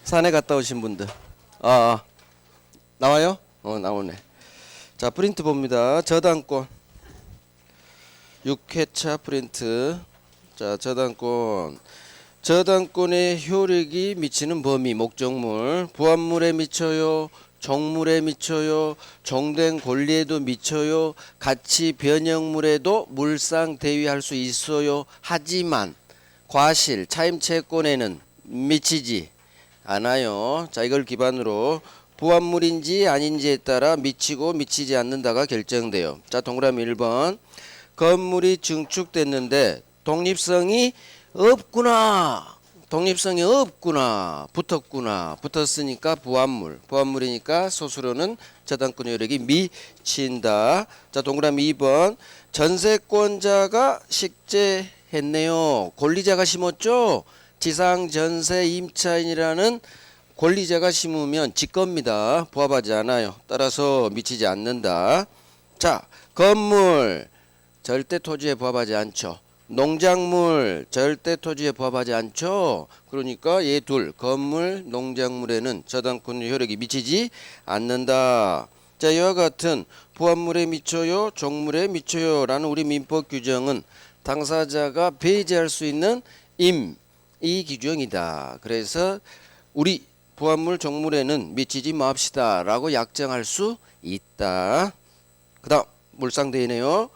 산에 갔다 오신 분들. 아, 나와요? 나오네. 자, 프린트 봅니다. 저당권 6회차 프린트. 자, 저당권의 효력이 미치는 범위 목적물 부합물에 미쳐요, 종물에 미쳐요, 종된 권리에도 미쳐요, 가치 변형물에도 물상 대위할 수 있어요. 하지만 과실 차임채권에는 미치지 않아요. 자, 이걸 기반으로 부합물인지 아닌지에 따라 미치고 미치지 않는다가 결정돼요. 자, 동그라미 1번. 건물이 증축됐는데 독립성이 없구나. 독립성이 없구나. 붙었으니까 부합물이니까 소수로는 저당권 효력이 미친다. 자, 동그라미 2번. 전세권자가 식재했네요. 권리자가 심었죠. 지상 전세 임차인이라는 권리자가 심으면 직겁니다. 부합하지 않아요. 따라서 미치지 않는다. 자, 건물 절대 토지에 부합하지 않죠. 농작물 절대 토지에 부합하지 않죠. 그러니까 얘 둘 건물 농작물에는 저당권 효력이 미치지 않는다. 자, 이와 같은 부합물에 미쳐요, 종물에 미쳐요 라는 우리 민법 규정은 당사자가 배제할 수 있는 이 규정이다. 그래서 우리 부합물 종물에는 미치지 맙시다 라고 약정할 수 있다. 그 다음 물상대이네요.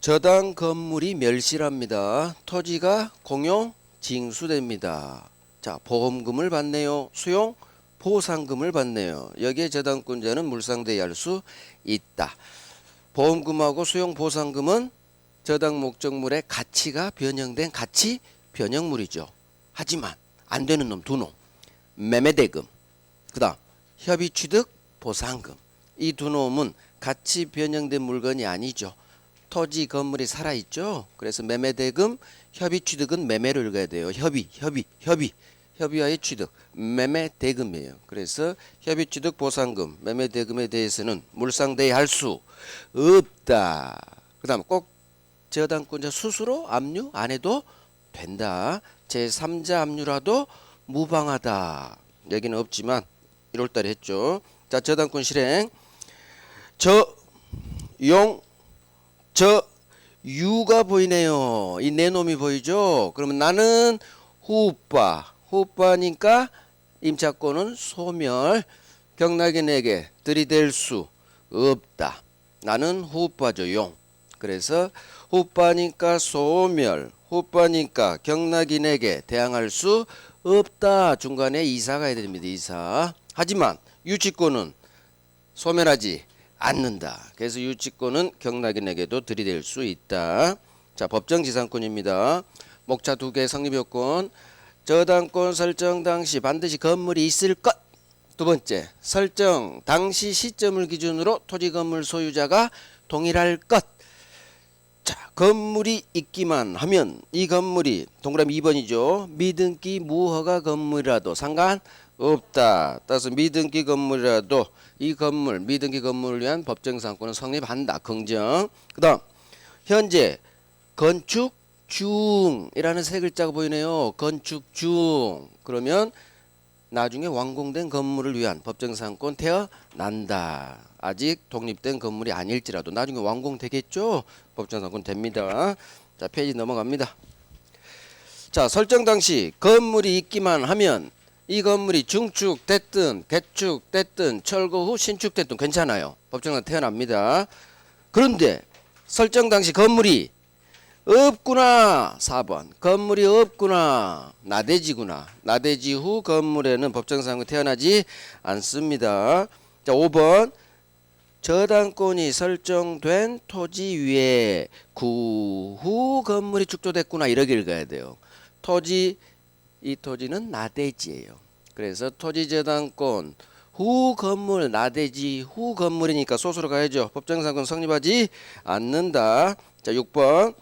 저당 건물이 멸실합니다. 토지가 공용 징수됩니다. 자, 보험금을 받네요. 수용 보상금을 받네요. 여기에 저당권자는 물상대할 수 있다. 보험금하고 수용 보상금은 저당 목적물의 가치가 변형된 가치 변형물이죠. 하지만 안 되는 놈 두 놈. 매매대금, 그 다음 협의취득 보상금. 이 두 놈은 가치 변형된 물건이 아니죠. 토지 건물이 살아있죠. 그래서 매매대금, 협의취득은 매매를 읽어야 돼요. 협의와의 취득, 매매대금이에요. 그래서 협의취득 보상금, 매매대금에 대해서는 물상대할 수 없다. 그 다음 꼭 저당권자 스스로 압류 안 해도 된다. 제3자 압류라도 무방하다. 얘기는 없지만 1월달에 했죠. 자, 저당권 실행. 유가 보이네요. 이 네 놈이 보이죠. 그러면 나는 후빠니까 임차권은 소멸. 경락인에게 들이댈 수 없다. 나는 후빠죠. 용. 그래서 후빠니까 소멸, 후빠니까 경락인에게 대항할 수 없다. 중간에 이사가 해야 됩니다. 이사. 하지만 유치권은 소멸하지 않는다. 그래서 유치권은 경락인에게도 들이댈 수 있다. 자, 법정지상권입니다. 목차 2개 성립요건. 저당권 설정 당시 반드시 건물이 있을 것. 두 번째, 설정 당시 시점을 기준으로 토지 건물 소유자가 동일할 것. 자, 건물이 있기만 하면 이 건물이 동그라미 2번이죠. 미등기 무허가 건물이라도 상관없다. 따라서 미등기 건물이라도 이 건물, 미등기 건물을 위한 법정상권은 성립한다. 긍정. 그 다음 현재 건축 중이라는 세 글자가 보이네요. 건축 중. 그러면 나중에 완공된 건물을 위한 법정상권 태어난다. 아직 독립된 건물이 아닐지라도 나중에 완공되겠죠. 법정상권 됩니다. 자, 페이지 넘어갑니다. 자, 설정 당시 건물이 있기만 하면 이 건물이 중축됐든 개축됐든 철거 후 신축됐든 괜찮아요. 법정상권 태어납니다. 그런데 설정 당시 건물이 없구나. 4번. 건물이 없구나. 나대지구나. 나대지 후 건물에는 법정상권 태어나지 않습니다. 자, 5번. 저당권이 설정된 토지 위에 그 후 건물이 축조됐구나. 이렇게 읽어야 돼요. 이 토지는 나대지예요. 그래서 토지 저당권 후 건물, 나대지 후 건물이니까 소수로 가야죠. 법정상권 성립하지 않는다. 자, 6번.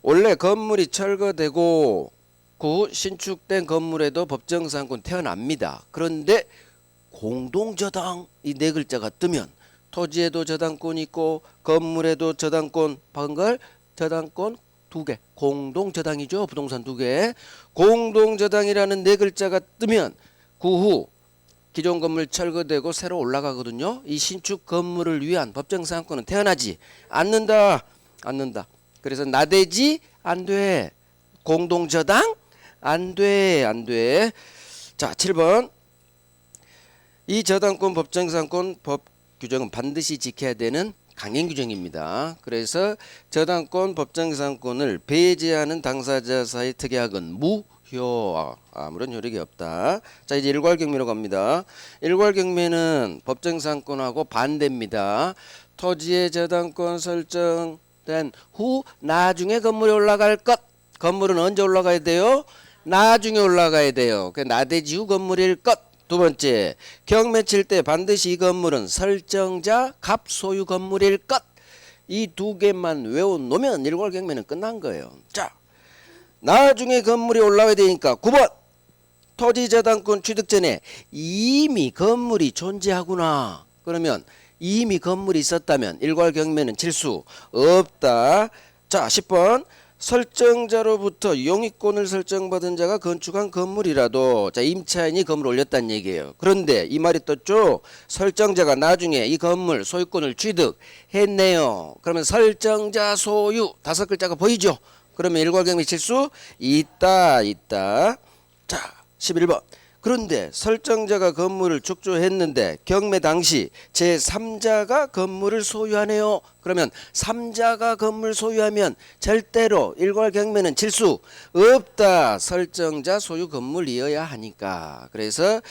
원래 건물이 철거되고 그 후 신축된 건물에도 법정상권 태어납니다. 그런데 공동저당 이 네 글자가 뜨면 토지에도 저당권이 있고 건물에도 저당권 박은 걸 저당권 두 개. 공동저당이죠. 부동산 두 개. 공동저당이라는 네 글자가 뜨면 그 후 기존 건물 철거되고 새로 올라가거든요. 이 신축 건물을 위한 법정 사항권은 태어나지 않는다. 않는다. 그래서 나대지 안 돼. 공동저당 안 돼. 안 돼. 자, 7번. 이 저당권 법정상권 법 규정은 반드시 지켜야 되는 강행 규정입니다. 그래서 저당권 법정상권을 배제하는 당사자 사이 특약은 무효. 아무런 효력이 없다. 자, 이제 일괄경매로 갑니다. 일괄경매는 법정상권하고 반대입니다. 토지의 저당권 설정된 후 나중에 건물이 올라갈 것. 건물은 언제 올라가야 돼요? 나중에 올라가야 돼요. 그 나대지 후 건물일 것. 두 번째, 경매 칠 때 반드시 이 건물은 설정자 갑 소유 건물일 것. 이 두 개만 외워놓으면 일괄경매는 끝난 거예요. 자, 나중에 건물이 올라와야 되니까 9번. 토지 저당권 취득 전에 이미 건물이 존재하구나. 그러면 이미 건물이 있었다면 일괄경매는 칠 수 없다. 자, 10번. 설정자로부터 용익권을 설정받은 자가 건축한 건물이라도 자 임차인이 건물을 올렸다는 얘기예요. 그런데 이 말이 떴죠. 설정자가 나중에 이 건물 소유권을 취득했네요. 그러면 설정자 소유 다섯 글자가 보이죠. 그러면 일괄경매 칠 수 있다. 자 11번. 그런데 설정자가 건물을 축조했는데 경매 당시 제3자가 건물을 소유하네요. 그러면 3자가 건물 소유하면 절대로 일괄경매는 칠 수 없다. 설정자 소유 건물이어야 하니까. 그래서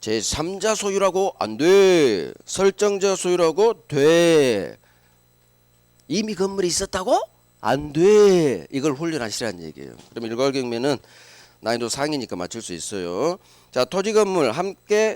제3자 소유라고 안 돼. 설정자 소유라고 돼. 이미 건물이 있었다고? 안 돼. 이걸 훈련하시라는 얘기예요. 그럼 일괄경매는 난이도 상이니까 맞출 수 있어요. 자, 토지 건물 함께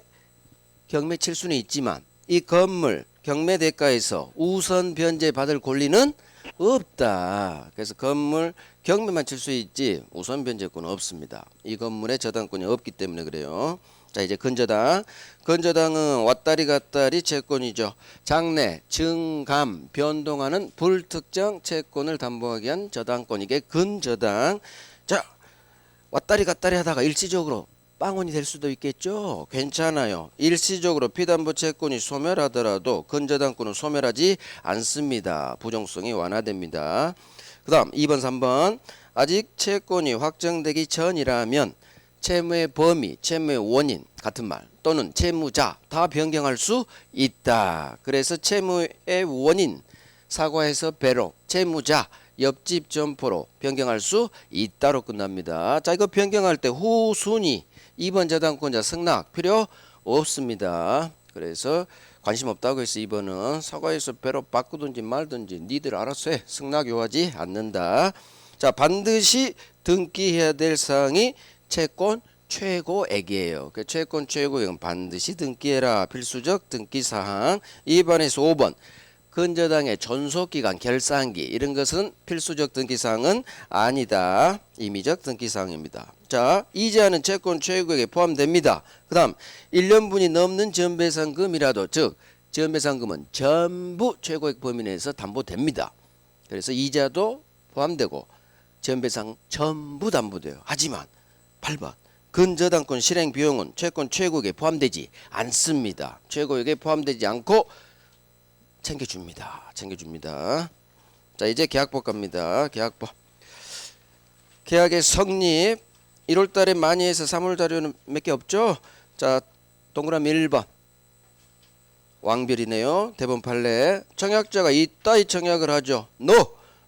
경매 칠 수는 있지만 이 건물 경매 대가에서 우선 변제 받을 권리는 없다. 그래서 건물 경매만 칠 수 있지 우선 변제권은 없습니다. 이 건물에 저당권이 없기 때문에 그래요. 자, 이제 근저당. 근저당은 왔다리 갔다리 채권이죠. 장래, 증감, 변동하는 불특정 채권을 담보하기 위한 저당권. 이게 근저당. 자, 왔다리 갔다리 하다가 일시적으로 빵원이 될 수도 있겠죠. 괜찮아요. 일시적으로 피담보 채권이 소멸하더라도 근저당권은 소멸하지 않습니다. 부정성이 완화됩니다. 그 다음 2번 3번. 아직 채권이 확정되기 전이라면 채무의 범위, 채무의 원인 같은 말 또는 채무자 다 변경할 수 있다. 그래서 채무의 원인 사과해서 배로, 채무자 옆집 점포로 변경할 수 있다로 끝납니다. 자, 이거 변경할 때 후순위 2번 저당권자 승낙 필요 없습니다. 그래서 관심 없다고 해서 2번은 사과해서 배로 바꾸든지 말든지 니들 알아서 해. 승낙 요하지 않는다. 자, 반드시 등기해야 될 사항이 채권 최고액이에요. 그 채권 최고액은 반드시 등기해라. 필수적 등기사항. 2번에서 5번. 근저당의 존속기간, 결산기 이런 것은 필수적 등기사항은 아니다. 임의적 등기사항입니다. 자, 이자는 채권 최고액에 포함됩니다. 그 다음 1년분이 넘는 전배상금이라도 즉 전배상금은 전부 최고액 범위 내에서 담보됩니다. 그래서 이자도 포함되고 전배상 전부 담보돼요. 하지만 8번 근저당권 실행 비용은 채권 최고액에 포함되지 않습니다. 최고액에 포함되지 않고 챙겨줍니다. 자, 이제 계약법 갑니다. 계약법. 계약의 성립 1월 달에 많이 해서 3월 자료는 몇 개 없죠? 자, 동그라미 1번. 왕별이네요. 대본 판례. 청약자가 이따위 청약을 하죠.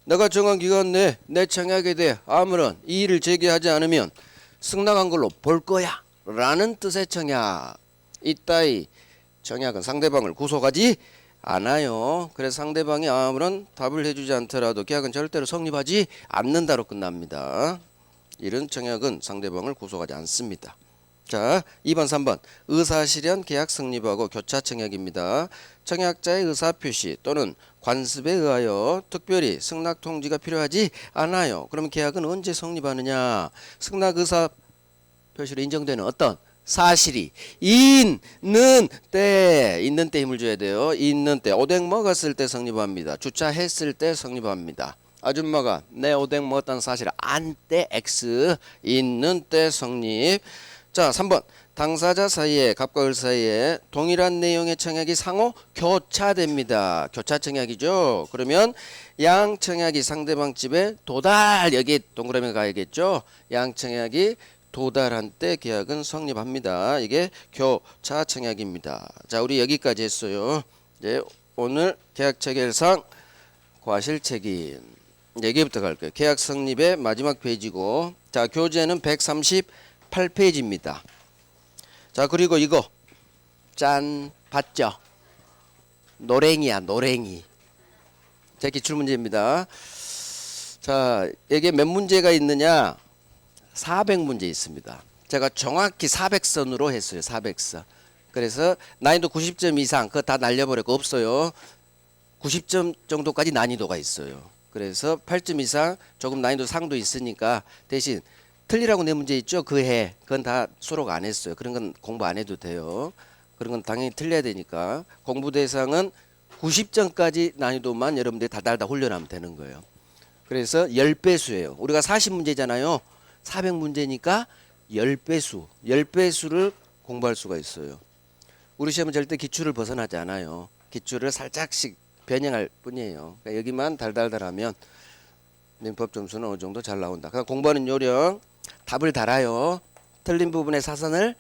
내가 정한 기간 내에 내 청약에 대해 아무런 이의를 제기하지 않으면 승낙한 걸로 볼 거야. 라는 뜻의 청약. 이따위 청약은 상대방을 구속하지 않아요. 그래서 상대방이 아무런 답을 해주지 않더라도 계약은 절대로 성립하지 않는다로 끝납니다. 이런 청약은 상대방을 구속하지 않습니다. 자, 2번 3번 의사실현 계약 성립하고 교차 청약입니다. 청약자의 의사표시 또는 관습에 의하여 특별히 승낙 통지가 필요하지 않아요. 그러면 계약은 언제 성립하느냐? 승낙 의사표시로 인정되는 어떤 사실이 있는 때 힘을 줘야 돼요. 있는 때 오뎅 먹었을 때 성립합니다. 주차했을 때 성립합니다. 아줌마가 내 오뎅 먹었다는 사실을 안 때 X 있는 때 성립. 자 3번 당사자 사이에 갑과 을 사이에 동일한 내용의 청약이 상호 교차됩니다. 교차 청약이죠. 그러면 양 청약이 상대방 집에 도달, 여기 동그라미 가야겠죠. 양 청약이 도달한 때 계약은 성립합니다. 이게 교차 청약입니다. 자 우리 여기까지 했어요. 이제 오늘 계약 체결상 과실 책임 여기부터 갈게요. 계약 성립의 마지막 페이지고, 자 교재는 138페이지입니다. 자 그리고 이거 짠 봤죠? 노랭이야 노랭이. 제 기출문제입니다. 자 여기에 몇 문제가 있느냐, 400문제 있습니다. 제가 정확히 400선으로 했어요. 400선. 그래서 난이도 90점 이상 그거 다 날려버렸고 없어요. 90점 정도까지 난이도가 있어요. 그래서 8점 이상 조금 난이도 상도 있으니까 대신 틀리라고 내 문제 있죠? 그 해. 그건 다 수록 안 했어요. 그런 건 공부 안 해도 돼요. 그런 건 당연히 틀려야 되니까 공부 대상은 90점까지 난이도만 여러분들이 다달다 훈련하면 되는 거예요. 그래서 10배수예요. 우리가 40문제잖아요. 400문제니까 10배수. 10배수를 공부할 수가 있어요. 우리 시험은 절대 기출을 벗어나지 않아요. 기출을 살짝씩 변형할 뿐이에요. 그러니까 여기만 달달달하면 민법 점수는 어느 정도 잘 나온다. 그러니까 공부하는 요령, 답을 달아요. 틀린 부분의 사선을,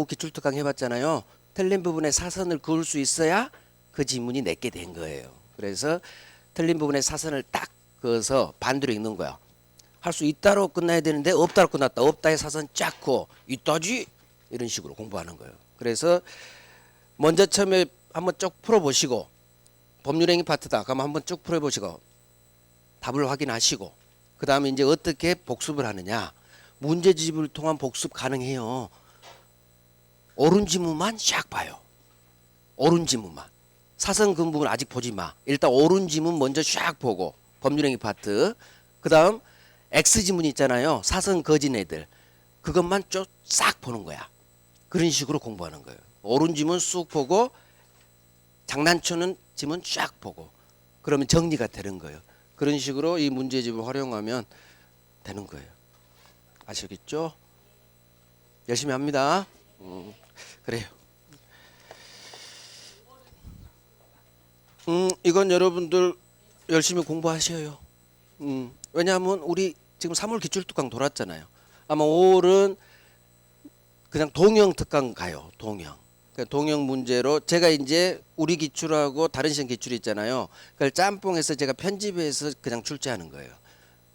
기출특강 해봤잖아요. 틀린 부분의 사선을 그을 수 있어야 그 지문이 내게 된 거예요. 그래서 틀린 부분의 사선을 딱 그어서 반대로 읽는 거야. 할 수 있다로 끝나야 되는데 없다로 끝났다. 없다의 사선 쫙 그어. 있다지? 이런 식으로 공부하는 거예요. 그래서 먼저 처음에 한번 쭉 풀어보시고, 법률행위 파트다. 그러면 한번 쭉 풀어보시고 답을 확인하시고, 그 다음에 이제 어떻게 복습을 하느냐. 문제집을 통한 복습 가능해요. 옳은 지문만 샥 봐요. 옳은 지문만. 사선 그 부분 아직 보지 마. 일단 옳은 지문 먼저 샥 보고, 법률행위 파트. 그 다음 X 지문 있잖아요. 사선 거진 애들. 그것만 쭉 싹 보는 거야. 그런 식으로 공부하는 거예요. 옳은 지문 쑥 보고 장난치는 지문 쫙 보고, 그러면 정리가 되는 거예요. 그런 식으로 이 문제집을 활용하면 되는 거예요. 아시겠죠? 열심히 합니다. 그래요. 이건 여러분들 열심히 공부하셔요. 왜냐하면 우리 지금 3월 기출특강 돌았잖아요. 아마 5월은 그냥 동영 특강 가요. 동영. 그러니까 동영 문제로 제가 이제 우리 기출하고 다른 시험 기출이 있잖아요. 그걸 짬뽕해서 제가 편집해서 그냥 출제하는 거예요.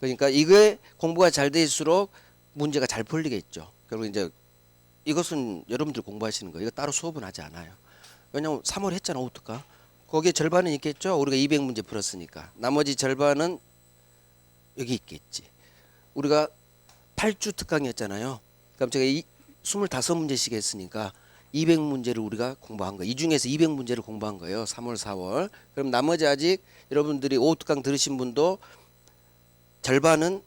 그러니까 이게 공부가 잘 돼있을수록 문제가 잘 풀리겠죠. 그리고 이제 이것은 여러분들 공부하시는 거예요. 이거 따로 수업은 하지 않아요. 왜냐면 3월 했잖아. 어떡하? 거기에 절반은 있겠죠. 우리가 200문제 풀었으니까. 나머지 절반은 여기 있겠지. 우리가 8주 특강이었잖아요. 그럼 제가 25문제씩 했으니까 200문제를 우리가 공부한 거예요. 이 중에서 200문제를 공부한 거예요. 3월, 4월. 그럼 나머지 아직 여러분들이 5특강 들으신 분도 절반은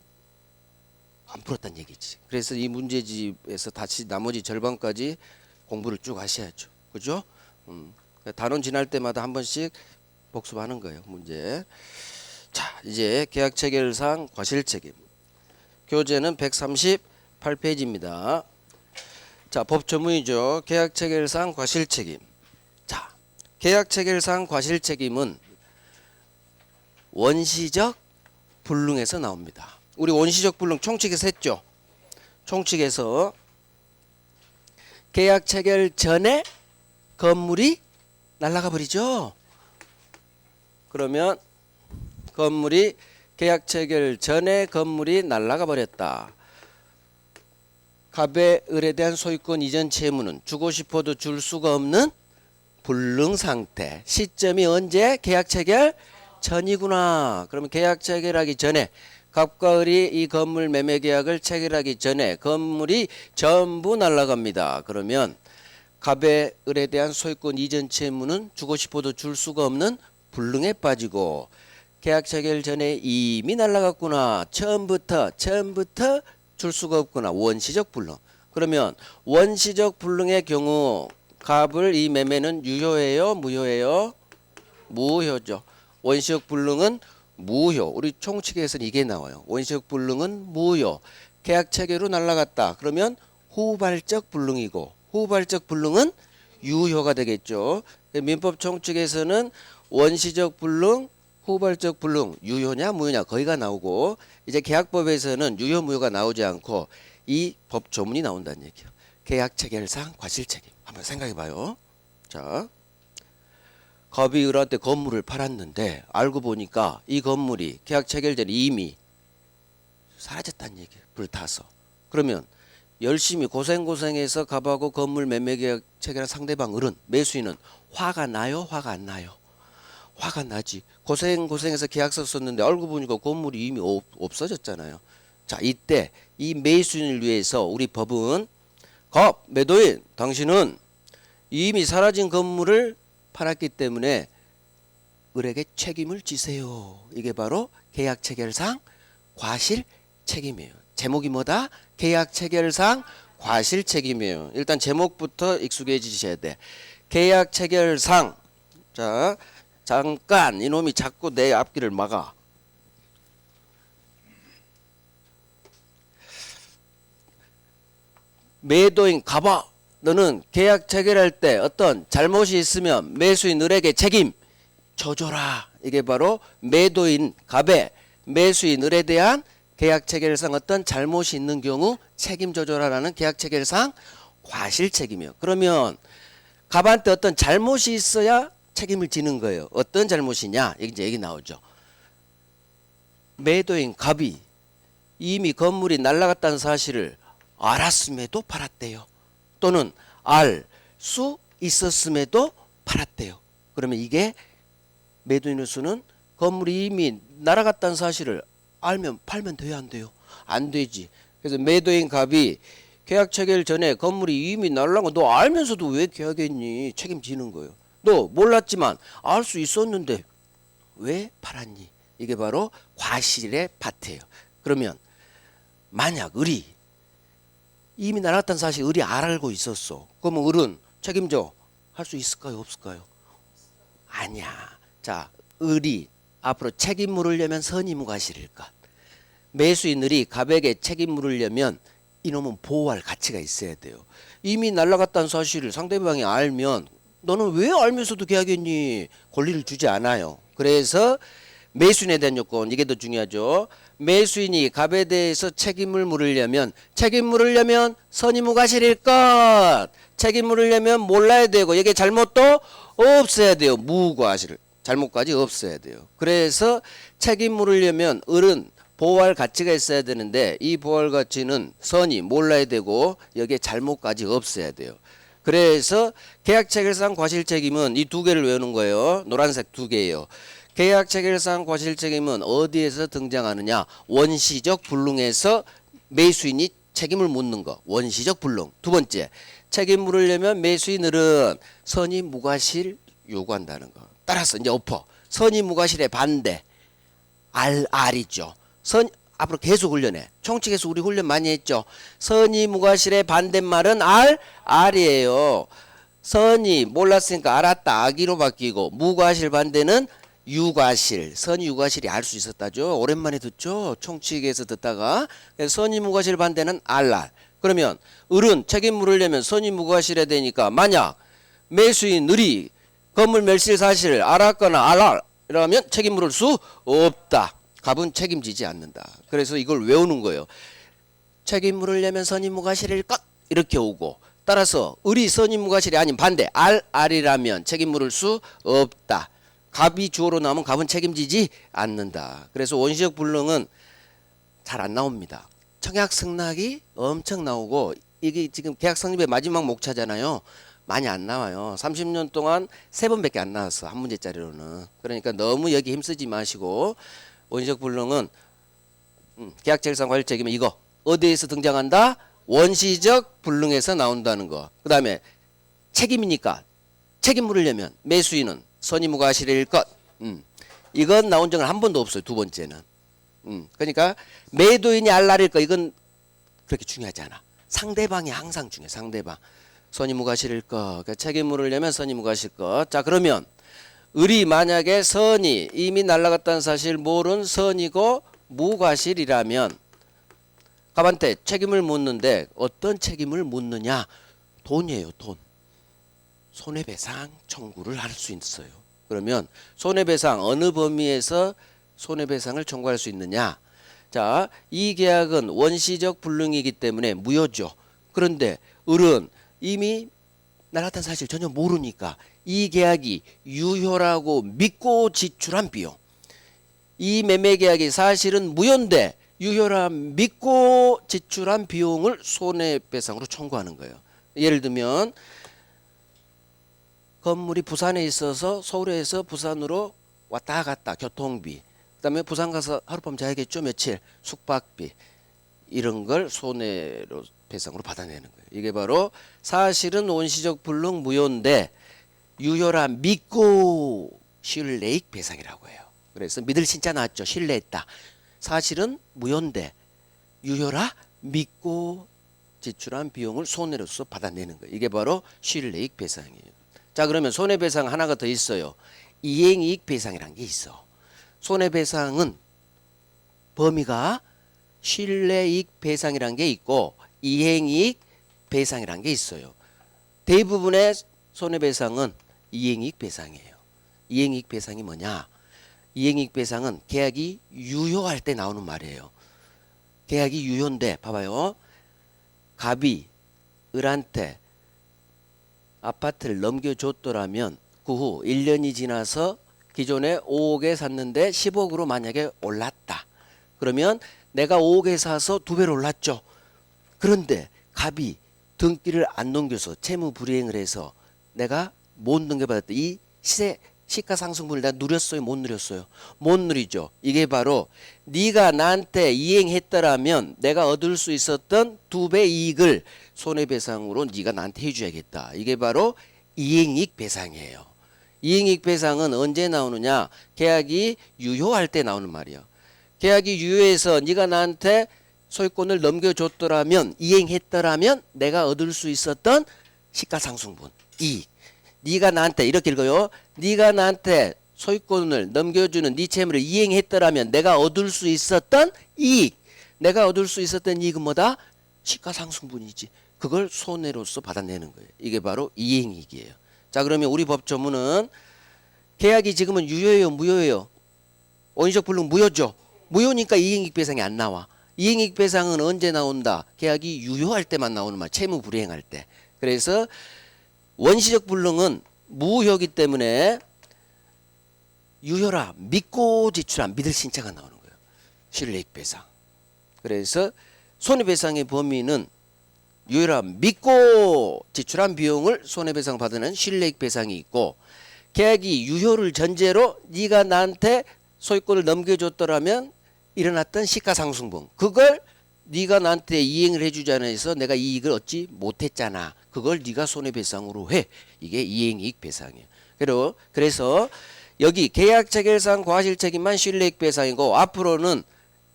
안 풀었다는 얘기지. 그래서 이 문제집에서 다시 나머지 절반까지 공부를 쭉 하셔야죠. 그죠? 단원 지날 때마다 한 번씩 복습하는 거예요. 문제. 자, 이제 계약 체결상 과실 책임. 교재는 138페이지입니다. 자, 법조문이죠. 계약 체결상 과실 책임. 자, 계약 체결상 과실 책임은 원시적 불능에서 나옵니다. 우리 원시적 불능 총칙에서 했죠. 총칙에서 계약 체결 전에 건물이 날아가 버리죠. 그러면 건물이 계약 체결 전에 건물이 날아가 버렸다. 갑의 을에 대한 소유권 이전 채무는 주고 싶어도 줄 수가 없는 불능 상태. 시점이 언제? 계약 체결 전이구나. 그러면 계약 체결하기 전에, 갑과 을이 이 건물 매매 계약을 체결하기 전에 건물이 전부 날아갑니다. 그러면 갑의 을에 대한 소유권 이전 채무는 주고 싶어도 줄 수가 없는 불능에 빠지고, 계약 체결 전에 이미 날아갔구나. 처음부터 줄 수가 없구나. 원시적 불능. 그러면 원시적 불능의 경우 갑을 이 매매는 유효해요? 무효해요? 무효죠. 원시적 불능은 무효. 우리 총칙에서는 이게 나와요. 원시적 불능은 무효. 계약 체계로 날아갔다. 그러면 후발적 불능이고 후발적 불능은 유효가 되겠죠. 민법 총칙에서는 원시적 불능, 후발적 불능 유효냐 무효냐 거기가 나오고 이제 계약법에서는 유효 무효가 나오지 않고 이 법 조문이 나온다는 얘기예요. 계약 체결상 과실 책임. 한번 생각해 봐요. 자. 갑이 을한테 건물을 팔았는데 알고 보니까 이 건물이 계약 체결전에 이미 사라졌다는 얘기예요. 불타서. 그러면 열심히 고생해서 갑하고 건물 매매 계약 체결한 상대방 을은 매수인은 화가 나요? 화가 안 나요? 화가 나지. 고생해서 계약서 썼는데 알고 보니까 건물이 이미 없어졌잖아요. 자, 이때 이 매수인을 위해서 우리 법은 갑, 매도인, 당신은 이미 사라진 건물을 팔았기 때문에 을에게 책임을 지세요. 이게 바로 계약 체결상 과실 책임이에요. 제목이 뭐다? 계약 체결상 과실 책임이에요. 일단 제목부터 익숙해지셔야 돼. 계약 체결상. 자, 잠깐 이놈이 자꾸 내 앞길을 막아. 매도인 갑아, 너는 계약 체결할 때 어떤 잘못이 있으면 매수인 을에게 책임 져줘라. 이게 바로 매도인 갑의 매수인 을에 대한 계약 체결상 어떤 잘못이 있는 경우 책임져줘라라는 계약 체결상 과실 책임이에요. 그러면 갑한테 어떤 잘못이 있어야 책임을 지는 거예요. 어떤 잘못이냐? 이제 얘기 나오죠. 매도인 갑이 이미 건물이 날아갔다는 사실을 알았음에도 팔았대요. 또는 알 수 있었음에도 팔았대요. 그러면 이게 매도인으로서는 건물이 이미 날아갔다는 사실을 알면 팔면 돼요, 안 돼요? 안 되지. 그래서 매도인 갑이 계약 체결 전에 건물이 이미 날아간 거 너 알면서도 왜 계약했니? 책임지는 거예요. 너 몰랐지만 알 수 있었는데 왜 팔았니? 이게 바로 과실의 파트예요. 그러면 만약 을이 이미 날아갔다는 사실 을이 알고 있었어. 그러면 을은 책임져 할 수 있을까요? 없을까요? 아니야. 자, 을이 앞으로 책임 물으려면 선의무과실일 것. 매수인 을이 갑에게 책임 물으려면 이놈은 보호할 가치가 있어야 돼요. 이미 날아갔다는 사실을 상대방이 알면 너는 왜 알면서도 계약했니? 권리를 주지 않아요. 그래서 매수인에 대한 요건 이게 더 중요하죠. 매수인이 갑에 대해서 책임을 물으려면 선의무과실일 것. 책임 물으려면 몰라야 되고 이게 잘못도 없어야 돼요. 무과실 잘못까지 없어야 돼요. 그래서 책임 물으려면 을은 보호할 가치가 있어야 되는데 이 보호할 가치는 선이 몰라야 되고 여기에 잘못까지 없어야 돼요. 그래서 계약체결상 과실책임은 이 두 개를 외우는 거예요. 노란색 두 개예요. 계약체결상 과실책임은 어디에서 등장하느냐? 원시적 불능에서 매수인이 책임을 묻는 거. 원시적 불능. 두 번째, 책임 물으려면 매수인은 선의무과실 요구한다는 거. 따라서 이제 엎어. 선의무과실의 반대. 알이죠. 앞으로 계속 훈련해. 총칙에서 우리 훈련 많이 했죠. 선의무과실의 반대말은 알이에요. 선의 몰랐으니까 알았다 악의로 바뀌고 무과실 반대는 유과실. 선의유과실이 알 수 있었다죠. 오랜만에 듣죠. 총칙에서 듣다가. 선의무과실 반대는 알. 그러면 을은 책임 물으려면 선의무과실에 되니까 만약 매수인 을이 건물 멸실 사실을 알았거나 이러면 책임 물을 수 없다. 갑은 책임지지 않는다. 그래서 이걸 외우는 거예요. 책임 물으려면 선의무과실일 것 이렇게 오고 따라서 을이 선의무과실이 아닌 반대 알이라면 책임 물을 수 없다. 갑이 주어로 나오면 갑은 책임지지 않는다. 그래서 원시적 불능은 잘 안 나옵니다. 청약 승낙이 엄청 나오고 이게 지금 계약 성립의 마지막 목차잖아요. 많이 안 나와요. 30년 동안 3번밖에 안 나왔어. 한 문제짜리로는. 그러니까 너무 여기 힘쓰지 마시고 원시적 불능은 계약체결상 과실책임은 이거 어디에서 등장한다? 원시적 불능에서 나온다는 거. 그 다음에 책임이니까 책임 물으려면 매수인은 선의무과실일 것. 이건 나온 적은 한 번도 없어요. 두 번째는. 그러니까 매도인이 알랄일 거 이건 그렇게 중요하지 않아. 상대방이 항상 중요해. 상대방. 선의무과실일 것. 그러니까 책임 물으려면 선의무과실 것. 자 그러면 을이 만약에 선이 이미 날아갔다는 사실 모른 선이고 무과실이라면 갑한테 책임을 묻는데 어떤 책임을 묻느냐? 돈이에요, 돈. 손해배상 청구를 할 수 있어요. 그러면 손해배상 어느 범위에서 손해배상을 청구할 수 있느냐? 자, 이 계약은 원시적 불능이기 때문에 무효죠. 그런데 을은 이미 날아갔다는 사실 전혀 모르니까 이 계약이 유효라고 믿고 지출한 비용, 이 매매 계약이 사실은 무효인데 유효라 믿고 지출한 비용을 손해배상으로 청구하는 거예요. 예를 들면 건물이 부산에 있어서 서울에서 부산으로 왔다 갔다 교통비, 그다음에 부산 가서 하룻밤 자야겠죠, 며칠 숙박비, 이런 걸 손해로 배상으로 받아내는 거예요. 이게 바로 사실은 원시적 불능 무효인데 유효라 믿고 실내익 배상이라고 해요. 그래서 믿을 신자 나왔죠. 신뢰했다. 사실은 무효인데 유효라 믿고 지출한 비용을 손해로서 받아내는 거예요. 이게 바로 실내익 배상이에요. 자, 그러면 손해배상 하나가 더 있어요. 이행이익 배상이라는 게 있어. 손해배상은 범위가 실내익 배상이라는 게 있고 이행이익 배상이라는 게 있어요. 대부분의 손해배상은 이행이익 배상이에요. 이행이익 배상이 뭐냐? 이행이익 배상은 계약이 유효할 때 나오는 말이에요. 계약이 유효인데 봐봐요. 갑이 을한테 아파트를 넘겨줬더라면 그 후 1년이 지나서 기존에 5억에 샀는데 10억으로 만약에 올랐다. 그러면 내가 5억에 사서 2배로 올랐죠. 그런데 갑이 등기를 안 넘겨서 채무 불이행을 해서 내가 못 넘겨받았다. 이 시가 상승분을 내가 누렸어요, 못 누렸어요? 못 누리죠. 이게 바로 네가 나한테 이행했더라면 내가 얻을 수 있었던 2배 이익을 손해배상으로 네가 나한테 해줘야겠다. 이게 바로 이행이익 배상이에요. 이행이익 배상은 언제 나오느냐? 계약이 유효할 때 나오는 말이에요. 계약이 유효해서 네가 나한테 소유권을 넘겨줬더라면, 이행했더라면 내가 얻을 수 있었던 시가상승분 이익. 네가 나한테 이렇게 읽어요. 네가 나한테 소유권을 넘겨주는 네 채무를 이행했더라면 내가 얻을 수 있었던 이익. 내가 얻을 수 있었던 이익은 뭐다? 시가상승분이지. 그걸 손해로서 받아내는 거예요. 이게 바로 이행이익이에요. 자, 그러면 우리 법조문은 계약이 지금은 유효예요, 무효예요? 원시적 불능 무효죠. 무효니까 이행이익 배상이 안 나와. 이행이익 배상은 언제 나온다? 계약이 유효할 때만 나오는 말, 채무 불이행할 때. 그래서 원시적 불능은 무효이기 때문에 유효라 믿고 지출한 믿을 신차가 나오는 거예요. 실내익 배상. 그래서 손해배상의 범위는 유효라 믿고 지출한 비용을 손해배상 받는 실내익 배상이 있고, 계약이 유효를 전제로 네가 나한테 소유권을 넘겨줬더라면 일어났던 시가상승분, 그걸 네가 나한테 이행을 해주지 않아 해서 내가 이익을 얻지 못했잖아. 그걸 네가 손해배상으로 해. 이게 이행이익 배상이에요. 그래서 여기 계약체결상 과실책임만 실내익 배상이고, 앞으로는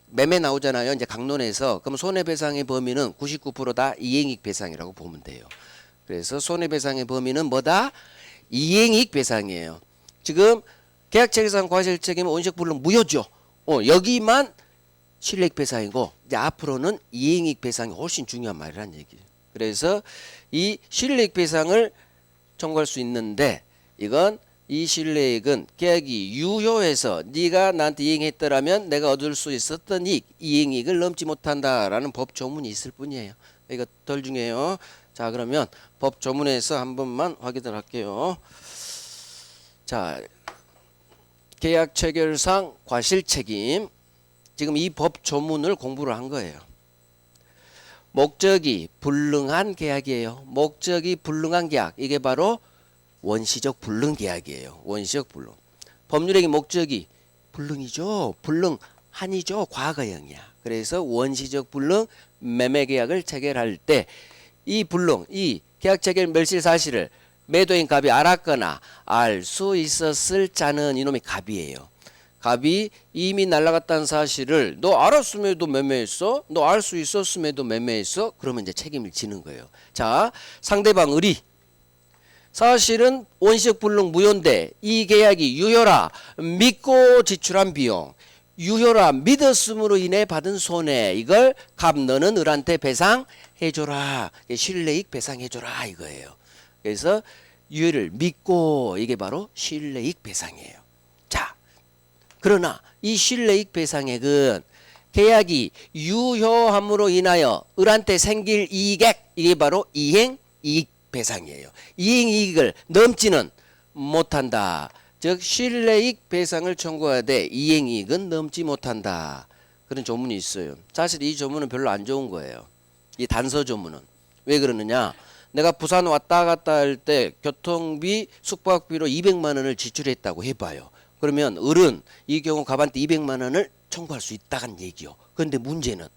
매매 나오잖아요. 이제 강론에서. 그럼 손해배상의 범위는 99%다 이행이익 배상이라고 보면 돼요. 그래서 손해배상의 범위는 뭐다? 이행이익 배상이에요. 지금 계약체결상 과실책임은 원시적 불능 무효죠. 여기만 실내익 배상이고, 이제 앞으로는 이행이익 배상이 훨씬 중요한 말이란 얘기예요. 그래서 이 실내익 배상을 청구할 수 있는데, 이건 이 실내익은 계약이 유효해서 네가 나한테 이행했더라면 내가 얻을 수 있었던 이익, 이행이익을 넘지 못한다라는 법 조문이 있을 뿐이에요. 이거 덜 중요해요. 자, 그러면 법 조문에서 한 번만 확인을 할게요. 자, 계약 체결상 과실책임. 지금 이 법 조문을 공부를 한 거예요. 목적이 불능한 계약이에요. 목적이 불능한 계약. 이게 바로 원시적 불능 계약이에요. 원시적 불능. 법률행위 목적이 불능이죠. 불능한이죠. 과거형이야. 그래서 원시적 불능 매매 계약을 체결할 때 이 불능, 이 계약 체결 멸실 사실을 매도인 갑이 알았거나 알 수 있었을 자는 이놈이 갑이에요. 갑이 이미 날아갔다는 사실을 너 알았음에도 매매했어? 너 알 수 있었음에도 매매했어? 그러면 이제 책임을 지는 거예요. 자, 상대방 을이 사실은 원시적 불능 무효인데 이 계약이 유효라 믿고 지출한 비용, 유효라 믿었음으로 인해 받은 손해, 이걸 값 너는 을한테 배상해줘라, 실내익 배상해줘라 이거예요. 그래서 유효를 믿고, 이게 바로 실내익 배상이에요. 자, 그러나 이 실내익 배상액은 계약이 유효함으로 인하여 을한테 생길 이익액, 이게 바로 이행이익 배상이에요. 이행이익을 넘지는 못한다. 즉 실내익 배상을 청구하되 이행이익은 넘지 못한다. 그런 조문이 있어요. 사실 이 조문은 별로 안 좋은 거예요. 이 단서 조문은. 왜 그러느냐? 내가 부산 왔다 갔다 할 때 교통비, 숙박비로 200만 원을 지출했다고 해봐요. 그러면 을은 이 경우 갑한테 200만 원을 청구할 수 있다는 얘기요. 그런데 문제는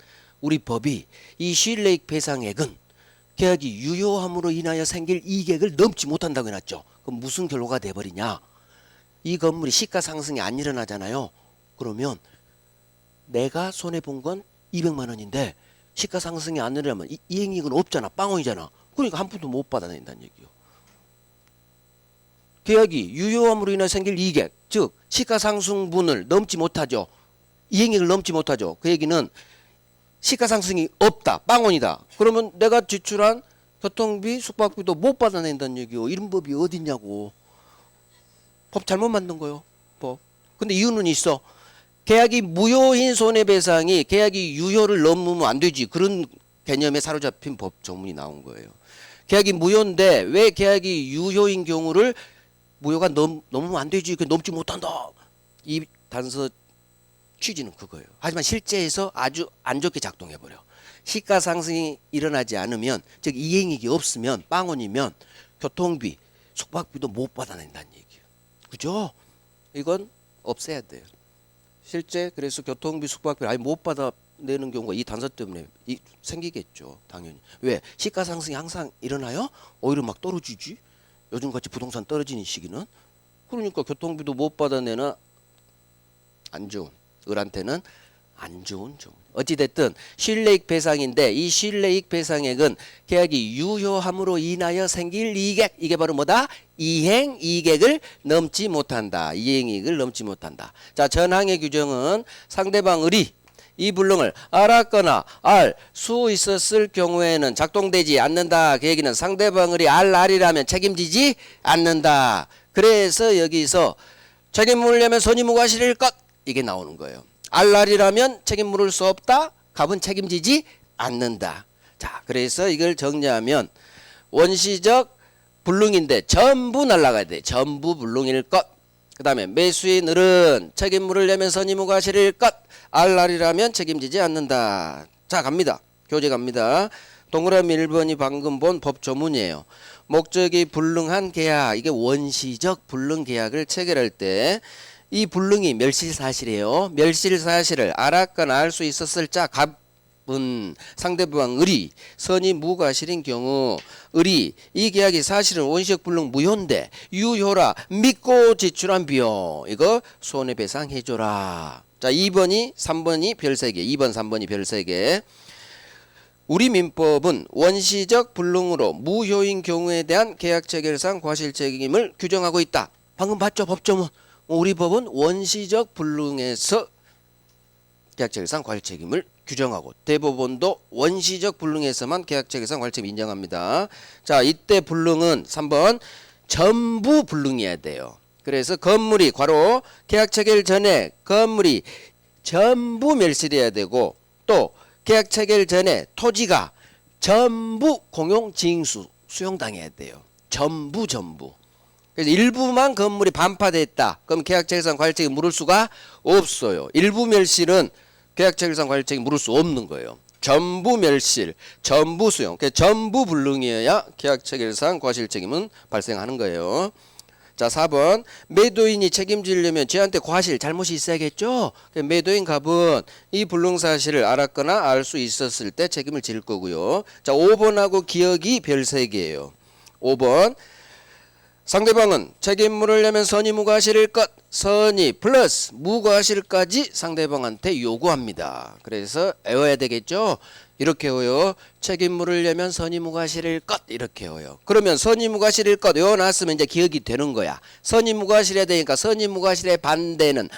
우리 법이 이 실내익 배상액은 계약이 유효함으로 인하여 생길 이익액을 넘지 못한다고 해놨죠. 그럼 무슨 결과가 돼버리냐? 이 건물이 시가 상승이 안 일어나잖아요. 그러면 내가 손해본 건 200만 원인데 시가 상승이 안 일어나면 이행이익은 없잖아. 빵원이잖아. 그러니까 한 푼도 못 받아낸다는 얘기요. 계약이 유효함으로 인해 생길 이익액, 즉 시가 상승분을 넘지 못하죠. 이행이익을 넘지 못하죠. 그 얘기는 시가 상승이 없다. 빵원이다. 그러면 내가 지출한 교통비, 숙박비도 못 받아낸다는 얘기요. 이런 법이 어딨냐고. 법 잘못 만든 거요. 법. 근데 이유는 있어. 계약이 무효인 손해배상이 계약이 유효를 넘으면 안 되지. 그런 개념에 사로잡힌 법 조문이 나온 거예요. 계약이 무효인데 왜 계약이 유효인 경우를 무효가 넘으면 안 되지. 그 넘지 못한다. 이 단서 취지는 그거예요. 하지만 실제에서 아주 안 좋게 작동해버려. 시가 상승이 일어나지 않으면, 즉 이행이익이 없으면, 빵원이면 교통비, 숙박비도 못 받아낸다는 얘기예요. 그죠? 이건 없애야 돼요. 실제 그래서 교통비, 숙박비를 아예 못 받아내는 경우가 이 단서 때문에 생기겠죠. 당연히. 왜? 시가 상승이 항상 일어나요? 오히려 막 떨어지지? 요즘같이 부동산 떨어지는 시기는. 그러니까 교통비도 못 받아내나 안 좋은, 을한테는 안 좋은 점. 어찌됐든 실내익 배상인데 이 실내익 배상액은 계약이 유효함으로 인하여 생길 이익액, 이게 바로 뭐다? 이행이익액을 넘지 못한다. 이행이익을 넘지 못한다. 자, 전항의 규정은 상대방 을이 이 불능을 알았거나 알 수 있었을 경우에는 작동되지 않는다. 그 얘기는 상대방 을이 알이라면 책임지지 않는다. 그래서 여기서 책임 물려면 선의무과실일 것, 이게 나오는 거예요. 알이라면 책임 물을 수 없다. 갑은 책임지지 않는다. 자, 그래서 이걸 정리하면 원시적 불능인데 전부 날라가야 돼. 전부 불능일 것. 그 다음에 매수인 을은 책임 물으려면 선의무과실일 것. 알이라면 책임지지 않는다. 자, 갑니다. 교재 갑니다. 동그라미 1번이 방금 본 법조문이에요. 목적이 불능한 계약, 이게 원시적 불능 계약을 체결할 때 이 불능이 멸실사실이에요. 멸실사실을 알았거나 알 수 있었을 자 갑은 상대방 을이 선의무과실인 경우 을이 이 계약이 사실은 원시적 불능 무효인데 유효라 믿고 지출한 비용, 이거 손해배상해줘라. 자, 2번이 3번이 별 3개, 2번 3번이 별 3개. 우리 민법은 원시적 불능으로 무효인 경우에 대한 계약체결상 과실책임을 규정하고 있다. 방금 봤죠? 법조문. 우리 법은 원시적 불능에서 계약체결상 과실책임을 규정하고 대법원도 원시적 불능에서만 계약체결상 과실책임 인정합니다. 자, 이때 불능은 3번 전부 불능이어야 돼요. 그래서 건물이 괄호 계약체결 전에 건물이 전부 멸실해야 되고, 또 계약체결 전에 토지가 전부 공용징수 수용당해야 돼요. 전부. 그래서 일부만 건물이 반파됐다. 그럼 계약체결상 과실책임 물을 수가 없어요. 일부 멸실은 계약체결상 과실책임 물을 수 없는 거예요. 전부 멸실, 전부 수용, 전부 불능이어야 계약체결상 과실책임은 발생하는 거예요. 자, 4번 매도인이 책임지려면 쟤한테 과실 잘못이 있어야겠죠. 매도인 갑은 이 불능사실을 알았거나 알 수 있었을 때 책임을 질 거고요. 자, 5번하고 기억이 별 3개예요. 5번 상대방은 책임 물으려면 선의무과실일 것, 선의 플러스 무과실까지 상대방한테 요구합니다. 그래서 외워야 되겠죠. 이렇게 해요. 책임 물으려면 선의무과실일 것 이렇게 해요. 그러면 선의무과실일 것 외워놨으면 이제 기억이 되는 거야. 선의무과실해야 되니까 선의무과실의 반대는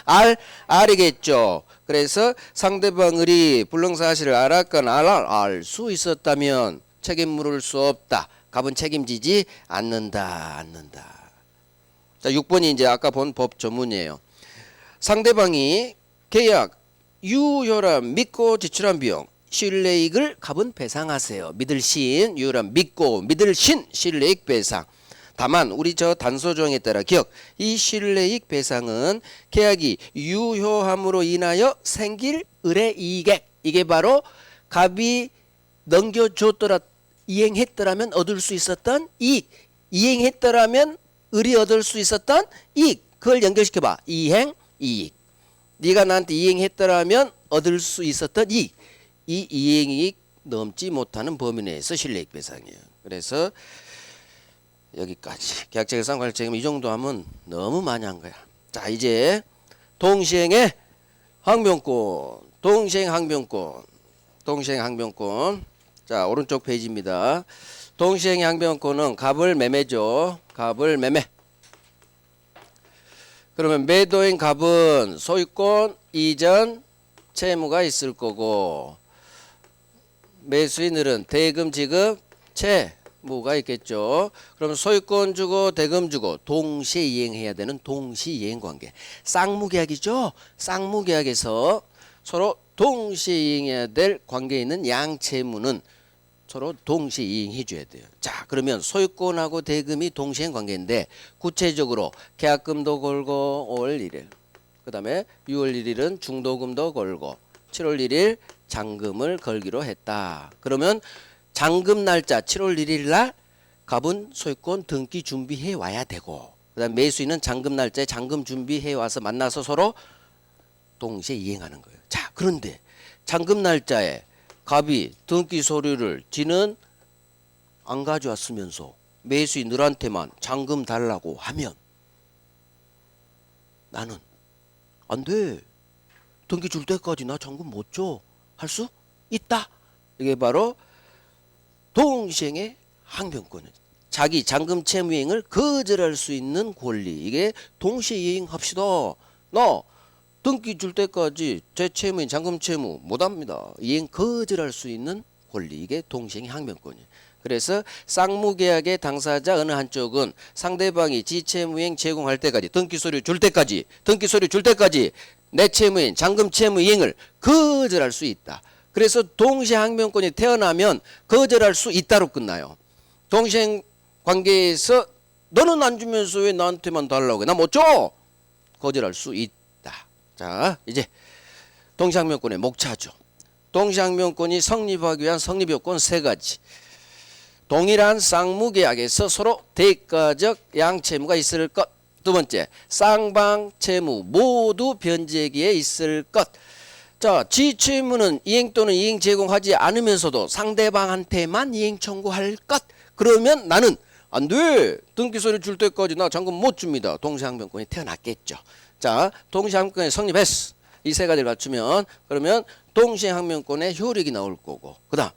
R이겠죠. 그래서 상대방 을이 불능사실을 알았건 알 수 있었다면 책임 물을 수 없다. 갑은 책임지지 않는다. 자, 6번이 이제 아까 본 법 전문이에요. 상대방이 계약 유효란 믿고 지출한 비용 실내익을 갑은 배상하세요. 믿을 신 유효란 믿고 믿을 신 실내익 배상. 다만 우리 저 단서조항에 따라 기억 이 실내익 배상은 계약이 유효함으로 인하여 생길 을의 이익액 이게 바로 갑이 넘겨줬더라 이행했더라면 얻을 수 있었던 이익 이행했더라면 을이 얻을 수 있었던 이익 그걸 연결시켜봐. 이행 이익 네가 나한테 이행했더라면 얻을 수 있었던 이익 이 이행이익 넘지 못하는 범위 내에서 실내익 배상이에요. 그래서 여기까지 계약적 예상 관리 책임 이 정도 하면 너무 많이 한 거야. 자 이제 동시행의 항변권 자 오른쪽 페이지입니다. 동시행의 항변권은 갑을 매매죠. 갑을 매매. 그러면 매도인 갑은 소유권 이전 채무가 있을 거고 매수인 을은 대금 지급 채무가 있겠죠. 그럼 소유권 주고 대금 주고 동시에 이행해야 되는 동시 이행 관계. 쌍무계약이죠. 쌍무계약에서 서로 동시에 이행해야 될 관계에 있는 양채무는 서로 동시에 이행해 줘야 돼요. 자, 그러면 소유권하고 대금이 동시행 관계인데 구체적으로 계약금도 걸고 5월 1일. 그다음에 6월 1일은 중도금도 걸고 7월 1일 잔금을 걸기로 했다. 그러면 잔금 날짜 7월 1일 날 갑은 소유권 등기 준비해 와야 되고 그다음 매수인은 잔금 날짜에 잔금 준비해 와서 만나서 서로 동시에 이행하는 거예요. 자, 그런데 잔금 날짜에 갑이 등기 서류를 지는 안 가져왔으면서 매수인 을한테만 잔금 달라고 하면 나는 안 돼. 등기 줄 때까지 나 잔금 못 줘. 할 수 있다. 이게 바로 동시행의 항변권이에요. 자기 잔금 채무 이행을 거절할 수 있는 권리. 이게 동시에 이행합시다. 나 등기 줄 때까지 제 채무인 잔금 채무 못합니다. 이행 거절할 수 있는 권리. 이게 동시행의 항변권이에요. 그래서 쌍무계약의 당사자 어느 한쪽은 상대방이 지채무이행 제공할 때까지 등기서류 줄 때까지 내 채무인 잔금 채무 이행을 거절할 수 있다. 그래서 동시항변권이 태어나면 거절할 수 있다로 끝나요. 동시행 관계에서 너는 안 주면서 왜 나한테만 달라고 해? 나 못 줘. 거절할 수 있다. 자, 이제 동시항변권의 목차죠. 동시항변권이 성립하기 위한 성립요건 3가지. 동일한 쌍무계약에서 서로 대가적 양채무가 있을 것. 두 번째, 쌍방 채무 모두 변제기에 있을 것. 자, 지채무는 이행 또는 이행 제공하지 않으면서도 상대방한테만 이행 청구할 것. 그러면 나는 안 돼. 등기서류 줄 때까지 나 잔금 못 줍니다. 동시항변권이 태어났겠죠. 자, 동시항변권이 성립했어. 이 3가지를 갖추면 그러면 동시항변권의 효력이 나올 거고. 그다음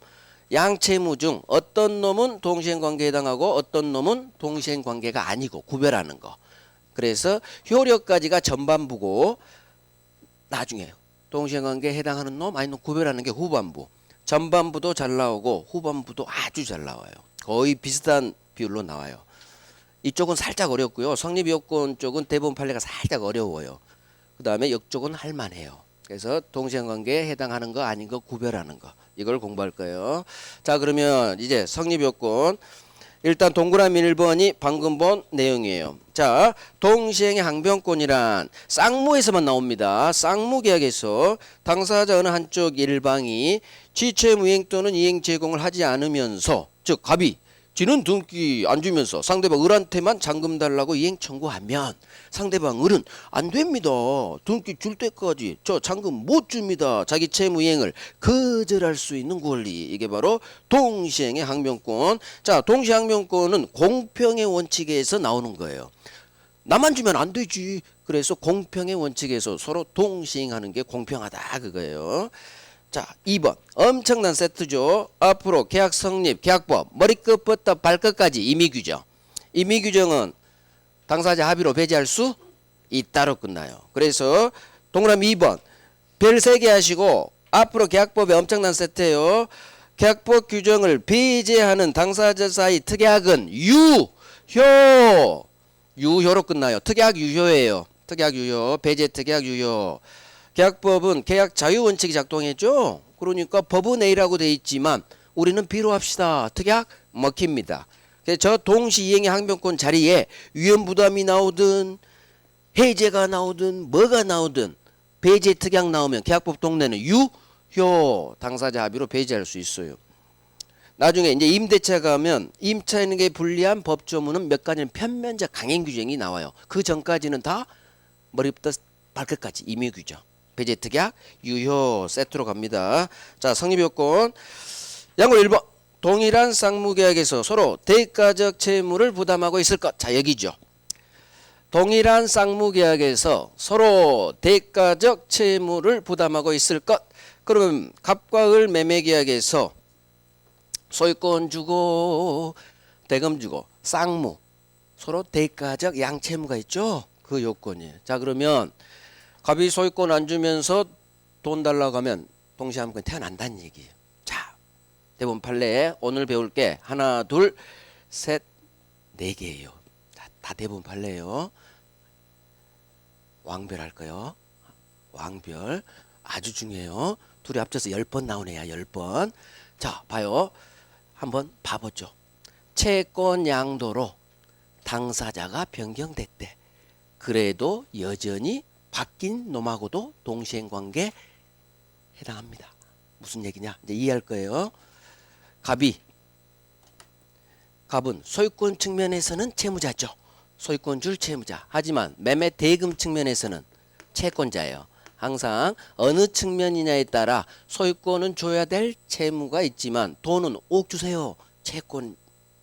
양채무 중 어떤 놈은 동시행관계에 해당하고 어떤 놈은 동시행관계가 아니고 구별하는 거. 그래서 효력까지가 전반부고 나중에 동시행관계에 해당하는 놈 아니면 구별하는 게 후반부. 전반부도 잘 나오고 후반부도 아주 잘 나와요. 거의 비슷한 비율로 나와요. 이쪽은 살짝 어렵고요. 성립요건 쪽은 대부분 판례가 살짝 어려워요. 그 다음에 이쪽은 할만해요. 그래서 동시행관계에 해당하는 거 아닌 거 구별하는 거. 이걸 공부할 거예요. 자, 그러면 이제 성립요건. 일단 동그라미 1번이 방금 본 내용이에요. 자, 동시행의 항변권이란 쌍무에서만 나옵니다. 쌍무계약에서 당사자 어느 한쪽 일방이 지채무 이행 또는 이행 제공을 하지 않으면서 즉 갑이 지는 등기 안 주면서 상대방 을한테만 잔금 달라고 이행 청구하면 상대방 을은 안 됩니다. 등기 줄 때까지 저 잔금 못 줍니다. 자기 채무 이행을 거절할 수 있는 권리. 이게 바로 동시행의 항변권. 자, 동시항변권은 공평의 원칙에서 나오는 거예요. 나만 주면 안 되지. 그래서 공평의 원칙에서 서로 동시행하는 게 공평하다 그거예요. 자, 2번 엄청난 세트죠. 앞으로 계약 성립, 계약법 머리끝부터 발끝까지 임의규정. 임의규정은 당사자 합의로 배제할 수 있다로 끝나요. 그래서 동그라미 2번 별 3개 하시고 앞으로 계약법에 엄청난 세트예요. 계약법 규정을 배제하는 당사자 사이 특약은 유효로 끝나요. 특약 유효예요. 특약 유효, 배제 특약 유효. 계약법은 계약 자유 원칙이 작동했죠. 그러니까 법은 A라고 돼 있지만 우리는 B로 합시다. 특약 먹힙니다. 그래서 저 동시 이행의 항변권 자리에 위험 부담이 나오든 해제가 나오든 뭐가 나오든 배제 특약 나오면 계약법 동네는 유효 당사자 합의로 배제할 수 있어요. 나중에 이제 임대차 가면 임차인에게 불리한 법조문은 몇 가지는 편면적 강행 규정이 나와요. 그 전까지는 다 머리부터 발끝까지 임의 규정. 배제 특약 유효 세트로 갑니다. 자, 성립 요건 양호 1번 동일한 쌍무계약에서 서로 대가적 채무를 부담하고 있을 것. 자, 여기죠. 동일한 쌍무계약에서 서로 대가적 채무를 부담하고 있을 것. 그러면 갑과 을 매매계약에서 소유권 주고 대금 주고 쌍무 서로 대가적 양채무가 있죠. 그 요건이에요. 자, 그러면 갑이 소유권 안 주면서 돈 달라고 하면 동시함권 태어난다는 얘기예요. 자, 대본 판례 오늘 배울 게 하나, 둘, 셋, 4개예요. 자, 다 대본 판례예요. 왕별 할 거요. 왕별 아주 중요해요. 둘이 합쳐서 10번 나오네요. 10번. 자, 봐요. 한번 봐보죠. 채권 양도로 당사자가 변경됐대. 그래도 여전히 바뀐 놈하고도 동시행관계 해당합니다. 무슨 얘기냐? 이제 이해할 거예요. 갑은 소유권 측면에서는 채무자죠. 소유권 줄 채무자. 하지만 매매 대금 측면에서는 채권자예요. 항상 어느 측면이냐에 따라 소유권은 줘야 될 채무가 있지만 돈은 5억 주세요. 채권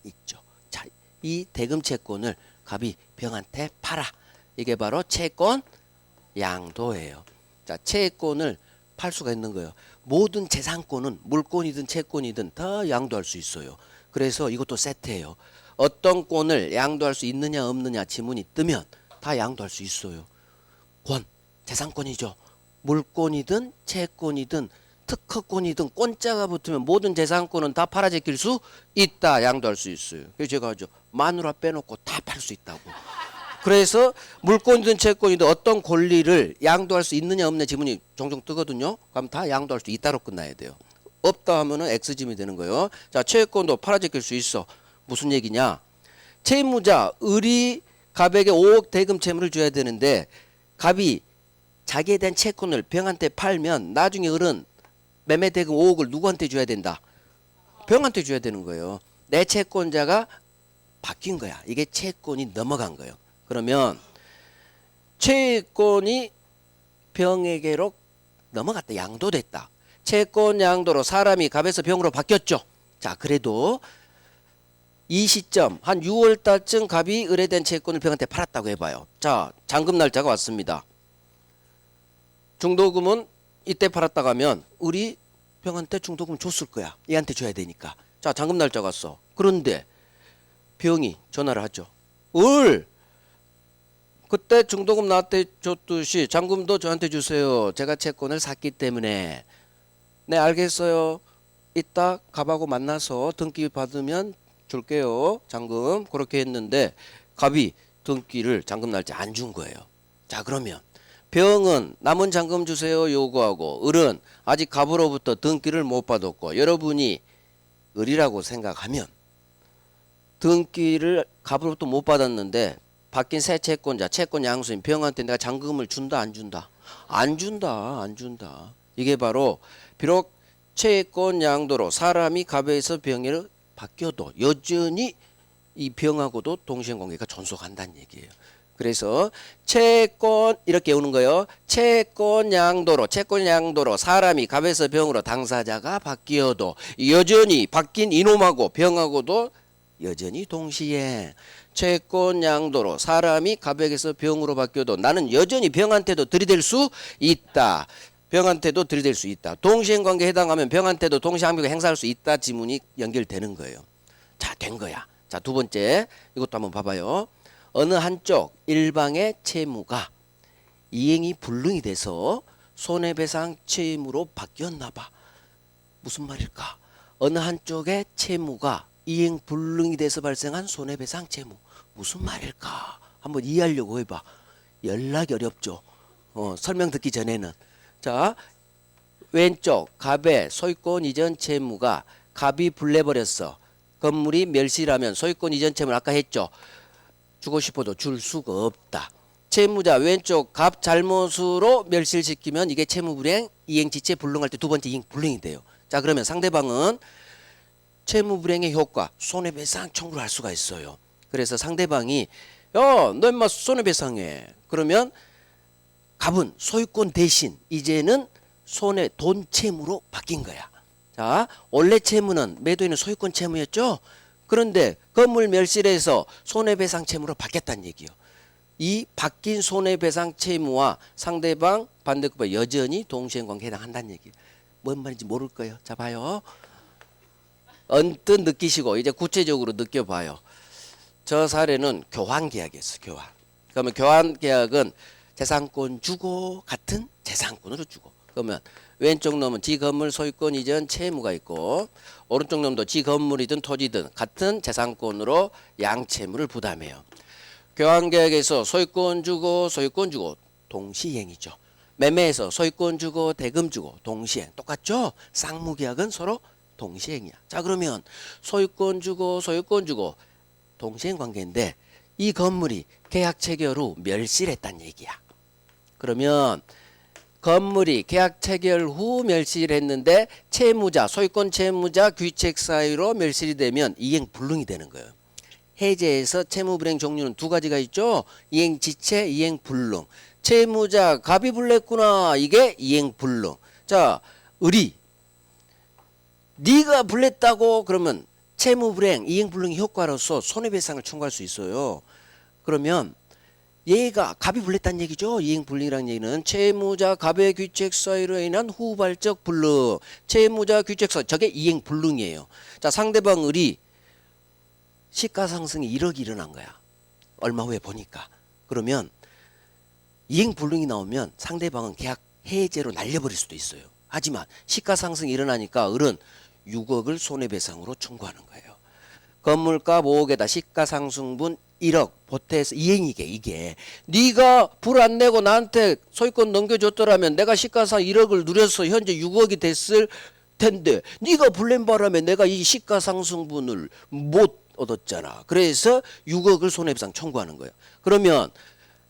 있죠. 자, 이 대금 채권을 갑이 병한테 팔아. 이게 바로 채권 양도예요. 자, 채권을 팔 수가 있는 거예요. 모든 재산권은 물권이든 채권이든 다 양도할 수 있어요. 그래서 이것도 세트예요. 어떤 권을 양도할 수 있느냐 없느냐 지문이 뜨면 다 양도할 수 있어요. 권, 재산권이죠. 물권이든 채권이든 특허권이든 권자가 붙으면 모든 재산권은 다 팔아 제낄 수 있다. 양도할 수 있어요. 그래서 제가 하죠. 마누라 빼놓고 다 팔 수 있다고. 그래서 물권이든 채권이든 어떤 권리를 양도할 수 있느냐 없느냐 지문이 종종 뜨거든요. 그럼 다 양도할 수 있다로 끝나야 돼요. 없다 하면은 X짐이 되는 거예요. 자, 채권도 팔아 제낄 수 있어. 무슨 얘기냐? 채무자 을이 갑에게 5억 대금 채무를 줘야 되는데 갑이 자기에 대한 채권을 병한테 팔면 나중에 을은 매매 대금 5억을 누구한테 줘야 된다? 병한테 줘야 되는 거예요. 내 채권자가 바뀐 거야. 이게 채권이 넘어간 거예요. 그러면 채권이 병에게로 넘어갔다. 양도됐다. 채권 양도로 사람이 갑에서 병으로 바뀌었죠. 자, 그래도 이 시점 한 6월 달쯤 갑이 을에 대한 채권을 병한테 팔았다고 해봐요. 자, 잔금 날짜가 왔습니다. 중도금은 이때 팔았다가 하면 을이 병한테 중도금 줬을 거야. 얘한테 줘야 되니까. 자, 잔금 날짜 갔어. 그런데 병이 전화를 하죠. 을! 그때 중도금 나한테 줬듯이 잔금도 저한테 주세요. 제가 채권을 샀기 때문에. 네, 알겠어요. 이따 갑하고 만나서 등기 받으면 줄게요. 잔금. 그렇게 했는데 갑이 등기를 잔금 날짜 안 준 거예요. 자, 그러면 병은 남은 잔금 주세요 요구하고 을은 아직 갑으로부터 등기를 못 받았고 여러분이 을이라고 생각하면 등기를 갑으로부터 못 받았는데 바뀐 새 채권자, 채권 양수인 병한테 내가 잔금을 준다 안 준다? 안 준다. 이게 바로 비록 채권 양도로 사람이 갑에서 병으로 바뀌어도 여전히 이 병하고도 동시행관계가 존속한다는 얘기예요. 그래서 채권 이렇게 오는 거예요. 채권 양도로 사람이 갑에서 병으로 당사자가 바뀌어도 여전히 바뀐 이놈하고 병하고도 여전히 동시에 채권 양도로 사람이 갑에게서 병으로 바뀌어도 나는 여전히 병한테도 들이댈 수 있다. 병한테도 들이댈 수 있다. 동시행관계에 해당하면 병한테도 동시항비가 행사할 수 있다. 지문이 연결되는 거예요. 자, 된 거야. 자, 두 번째 이것도 한번 봐봐요. 어느 한쪽 일방의 채무가 이행이 불능이 돼서 손해배상 채무로 바뀌었나 봐. 무슨 말일까? 어느 한쪽의 채무가 이행 불능이 돼서 발생한 손해배상 채무. 무슨 말일까? 한번 이해하려고 해봐. 연락이 어렵죠. 설명 듣기 전에는. 자, 왼쪽 갑의 소유권 이전 채무가 갑이 불내버렸어. 건물이 멸실하면 소유권 이전 채무를 아까 했죠. 주고 싶어도 줄 수가 없다. 채무자 왼쪽 갑 잘못으로 멸실시키면 이게 채무불이행 이행지체 불능할 때 두 번째 이행 불능이 돼요. 자, 그러면 상대방은 채무불이행의 효과 손해배상 청구를 할 수가 있어요. 그래서 상대방이 야, 너 인마 손해배상해. 그러면 갑은 소유권 대신 이제는 손해 돈 채무로 바뀐 거야. 자, 원래 채무는 매도인은 소유권 채무였죠. 그런데 건물 멸실해서 손해배상 채무로 바뀌었다는 얘기요. 이 바뀐 손해배상 채무와 상대방 반대급부가 여전히 동시행관계에 해당한다는 얘기예요. 뭔 말인지 모를 거예요. 자, 봐요. 언뜻 느끼시고 이제 구체적으로 느껴봐요. 저 사례는 교환계약이었어. 교환. 그러면 교환계약은 재산권 주고 같은 재산권으로 주고. 그러면 왼쪽 놈은 지 건물 소유권 이전 채무가 있고 오른쪽 놈도 지 건물이든 토지든 같은 재산권으로 양채무를 부담해요. 교환계약에서 소유권 주고 동시행이죠. 매매에서 소유권 주고 대금 주고 동시행 똑같죠? 쌍무계약은 서로 동시행이야. 자, 그러면 소유권 주고 동시행 관계인데 이 건물이 계약 체결 후 멸실했단 얘기야. 그러면 건물이 계약 체결 후 멸실했는데 채무자, 소유권 채무자 귀책 사유로 멸실이 되면 이행 불능이 되는 거예요. 해제에서 채무불이행 종류는 두 가지가 있죠. 이행지체, 이행불능. 채무자 갑이 불냈구나. 이게 이행불능. 자, 의리. 네가 불냈다고 그러면 채무불이행, 이행불능의 효과로서 손해배상을 청구할 수 있어요. 그러면 얘가 갑이 불냈다는 얘기죠. 이행불능이라는 얘기는 채무자 갑의 귀책 사유로 인한 후발적 불능. 채무자 귀책 사유 저게 이행불능이에요. 자, 상대방 의리 시가상승이 1억이 일어난 거야. 얼마 후에 보니까. 그러면 이행불능이 나오면 상대방은 계약 해제로 날려버릴 수도 있어요. 하지만 시가상승이 일어나니까 을은 6억을 손해배상으로 청구하는 거예요. 건물가 5억에다 시가상승분 1억 보태서 이행이게 이게 네가 불 안 내고 나한테 소유권 넘겨줬더라면 내가 시가상 1억을 누려서 현재 6억이 됐을 텐데 네가 불낸 바람에 내가 이 시가상승분을 못 얻었잖아. 그래서 6억을 손해배상 청구하는 거예요. 그러면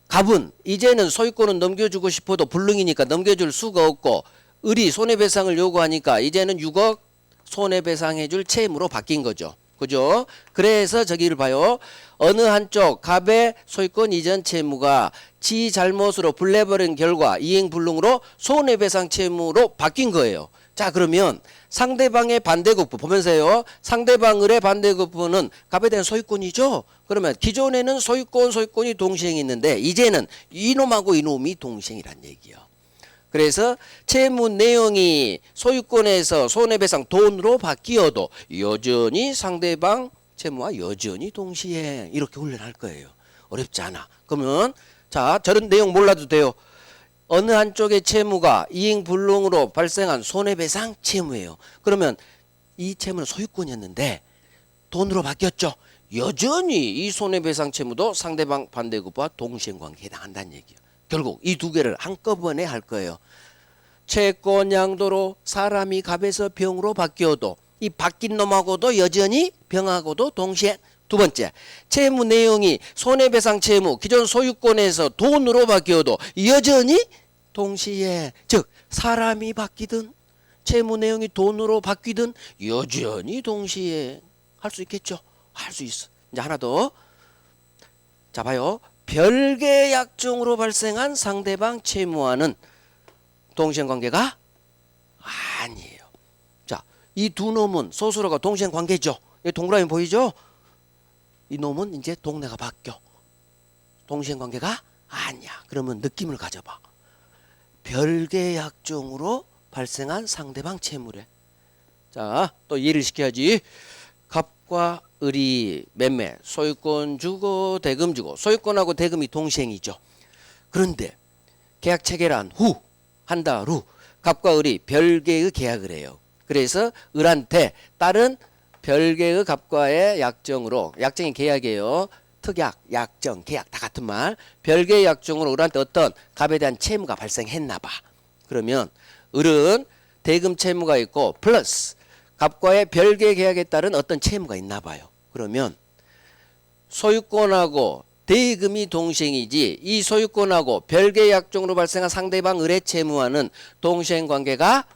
갑은 이제는 소유권은 넘겨주고 싶어도 불능이니까 넘겨줄 수가 없고 을이 손해배상을 요구하니까 이제는 6억 손해배상해줄 채무로 바뀐 거죠. 그죠? 그래서 저기를 봐요. 어느 한쪽 갑의 소유권 이전 채무가 지 잘못으로 불내버린 결과 이행불능으로 손해배상 채무로 바뀐 거예요. 자, 그러면 상대방의 반대급부 보면서요. 상대방 을의 반대급부는 갑에 대한 소유권이죠. 그러면 기존에는 소유권이 동시행했는데 이제는 이놈하고 이놈이 동시행이란 얘기예요. 그래서 채무 내용이 소유권에서 손해배상 돈으로 바뀌어도 여전히 상대방 채무와 여전히 동시행 이렇게 훈련할 거예요. 어렵지 않아. 그러면 자, 저런 내용 몰라도 돼요. 어느 한쪽의 채무가 이행불능으로 발생한 손해배상 채무예요. 그러면 이 채무는 소유권이었는데 돈으로 바뀌었죠. 여전히 이 손해배상 채무도 상대방 반대급부와 동시행관계에 해당한다는 얘기예요. 결국 이 두 개를 한꺼번에 할 거예요. 채권 양도로 사람이 갑에서 병으로 바뀌어도 이 바뀐 놈하고도 여전히 병하고도 동시행. 두 번째, 채무 내용이 손해배상 채무 기존 소유권에서 돈으로 바뀌어도 여전히 동시에 즉 사람이 바뀌든 채무 내용이 돈으로 바뀌든 여전히 동시에 할 수 있겠죠. 할 수 있어. 이제 하나 더. 자, 봐요. 별개 약정으로 발생한 상대방 채무와는 동시행관계가 아니에요. 자, 이 두 놈은 소수로가 동시행관계죠. 동그라미 보이죠? 이 놈은 이제 동네가 바뀌어. 동시행관계가 아니야. 그러면 느낌을 가져봐. 별개 약정으로 발생한 상대방 채무래. 자, 또 이해를 시켜야지. 갑과 을이 매매, 소유권 주고 대금 주고, 소유권하고 대금이 동시행이죠. 그런데 계약 체결한 후, 한 달 후 갑과 을이 별개의 계약을 해요. 그래서 을한테 다른 별개의 갑과의 약정으로, 약정이 계약이에요. 특약, 약정, 계약 다 같은 말. 별개의 약정으로 을한테 어떤 갑에 대한 채무가 발생했나 봐. 그러면 을은 대금 채무가 있고 플러스 갑과의 별개 계약에 따른 어떤 채무가 있나 봐요. 그러면 소유권하고 대금이 동시행이지 이 소유권하고 별개 약정으로 발생한 상대방 을의 채무와는 동시행 관계가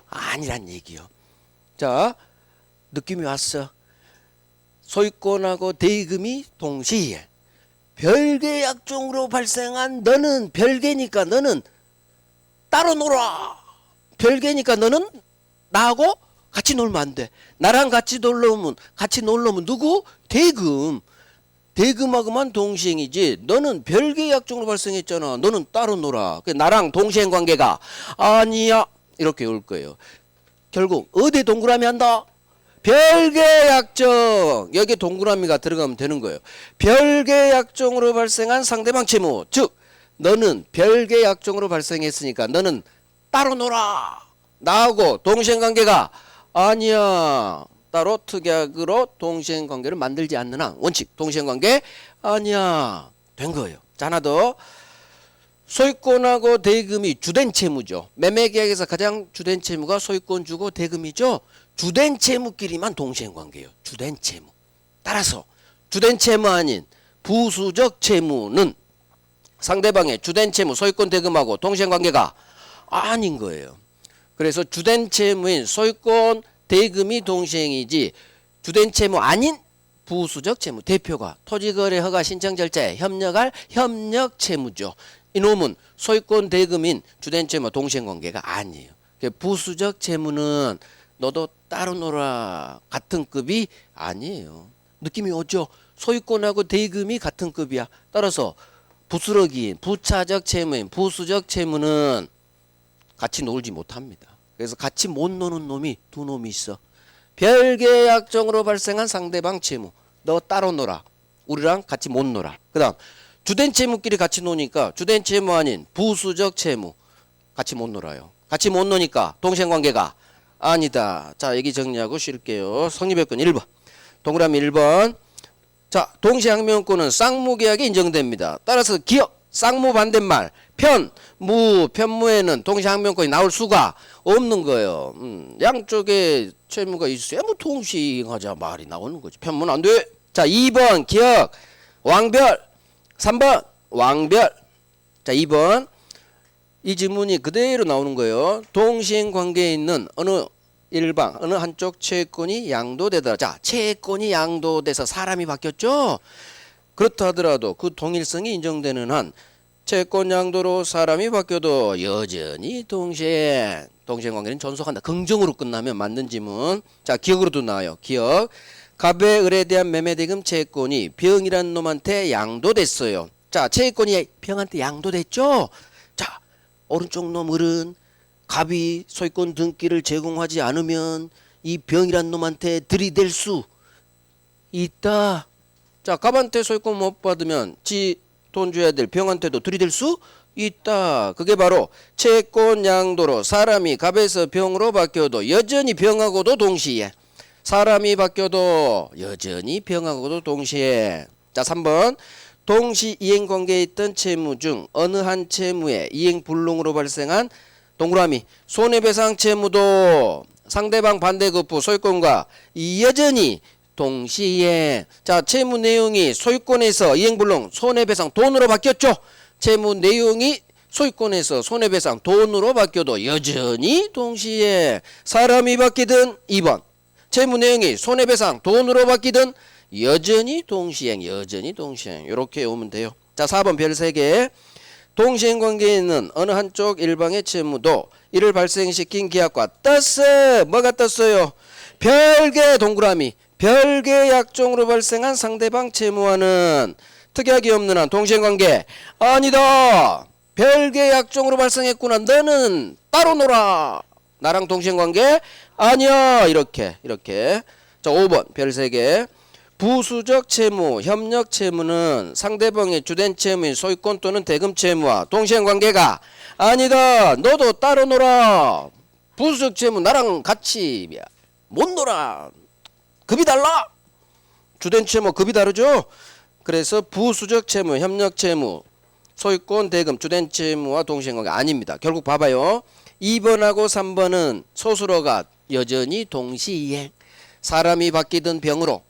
아니란 얘기요. 자, 느낌이 왔어. 소유권하고 대금이 동시에 별개 약정으로 발생한 너는 별개니까 너는 따로 놀아. 별개니까 너는 나하고 같이 놀면 안 돼. 나랑 같이 놀러오면 누구? 대금. 대금하고만 동시행이지 너는 별개 약정으로 발생했잖아. 너는 따로 놀아. 나랑 동시행 관계가 아니야. 이렇게 올 거예요. 결국 어디 동그라미 한다? 별개 약정. 여기 동그라미가 들어가면 되는 거예요. 별개 약정으로 발생한 상대방 채무. 즉 너는 별개 약정으로 발생했으니까 너는 따로 놀아. 나하고 동시행 관계가 아니야. 따로 특약으로 동시행 관계를 만들지 않는 한 원칙 동시행 관계 아니야. 된 거예요. 자, 하나 더. 소유권하고 대금이 주된 채무죠. 매매 계약에서 가장 주된 채무가 소유권 주고 대금이죠. 주된 채무끼리만 동시행 관계예요. 주된 채무. 따라서 주된 채무 아닌 부수적 채무는 상대방의 주된 채무 소유권 대금하고 동시행 관계가 아닌 거예요. 그래서 주된 채무인 소유권 대금이 동시행이지 주된 채무 아닌 부수적 채무, 대표가 토지거래 허가 신청 절차에 협력할 협력 채무죠. 이놈은 소유권 대금인 주된 채무 동시행 관계가 아니에요. 부수적 채무는 너도 따로 놀아 같은 급이 아니에요. 느낌이 오죠? 소유권하고 대금이 같은 급이야. 따라서 부스러기인 부차적 채무인 부수적 채무는 같이 놀지 못합니다. 그래서 같이 못 노는 놈이 두 놈이 있어. 별개 약정으로 발생한 상대방 채무. 너 따로 놀아. 우리랑 같이 못 놀아. 그 다음 주된 채무끼리 같이 노니까 주된 채무 아닌 부수적 채무. 같이 못 놀아요. 같이 못 노니까 동시행관계가 아니다. 자, 얘기 정리하고 쉴게요. 성립요건 1번. 동그라미 1번. 자, 동시항명권은 쌍무계약이 인정됩니다. 따라서 기억, 쌍무 반대말, 편, 무, 편무에는 동시항명권이 나올 수가 없는 거예요. 양쪽에 채무가 있어야 뭐 동시행하자 말이 나오는 거지. 편무는 안 돼. 자, 2번 기억, 왕별. 3번 왕별. 자, 2번. 이 지문이 그대로 나오는 거예요. 동시행 관계에 있는 어느 일방, 어느 한쪽 채권이 양도되더라. 자, 채권이 양도돼서 사람이 바뀌었죠? 그렇다 하더라도 그 동일성이 인정되는 한 채권 양도로 사람이 바뀌어도 여전히 동시행 관계는 존속한다. 긍정으로 끝나면 맞는 지문. 자, 기억으로도 나와요. 기억. 갑의 을에 대한 매매대금 채권이 병이란 놈한테 양도됐어요. 자, 채권이 병한테 양도됐죠? 자, 오른쪽 놈 을은 갑이 소유권 등기를 제공하지 않으면 이 병이란 놈한테 들이댈 수 있다. 자, 갑한테 소유권 못 받으면 지 돈 줘야 될 병한테도 들이댈 수 있다. 그게 바로 채권 양도로 사람이 갑에서 병으로 바뀌어도 여전히 병하고도 동시에, 사람이 바뀌어도 여전히 병하고도 동시에. 자, 3번. 동시 이행 관계에 있던 채무 중 어느 한 채무의 이행 불능으로 발생한 동그라미 손해배상 채무도 상대방 반대급부 소유권과 여전히 동시에. 자, 채무 내용이 소유권에서 이행불능 손해배상 돈으로 바뀌었죠. 채무 내용이 소유권에서 손해배상 돈으로 바뀌어도 여전히 동시에. 사람이 바뀌든 2번 채무 내용이 손해배상 돈으로 바뀌든 여전히 동시행. 이렇게 오면 돼요. 자, 4번 별 3개. 동시행 관계에 있는 어느 한쪽 일방의 채무도 이를 발생시킨 계약과 떴어. 뭐가 떴어요? 별개 동그라미 별개 약정으로 발생한 상대방 채무와는 특약이 없는 한 동시행 관계 아니다. 별개 약정으로 발생했구나. 너는 따로 놀아. 나랑 동시행관계 아니야. 이렇게. 자, 5번 별 3개. 부수적 채무, 협력 채무는 상대방의 주된 채무인 소유권 또는 대금 채무와 동시행관계가 아니다. 너도 따로 놀아. 부수적 채무 나랑 같이 못 놀아. 급이 달라. 주된 채무 급이 다르죠. 그래서 부수적 채무, 협력 채무, 소유권, 대금, 주된 채무와 동시행관계 아닙니다. 결국 봐봐요. 2번하고 3번은 소수로가 여전히 동시이행. 사람이 바뀌든 병으로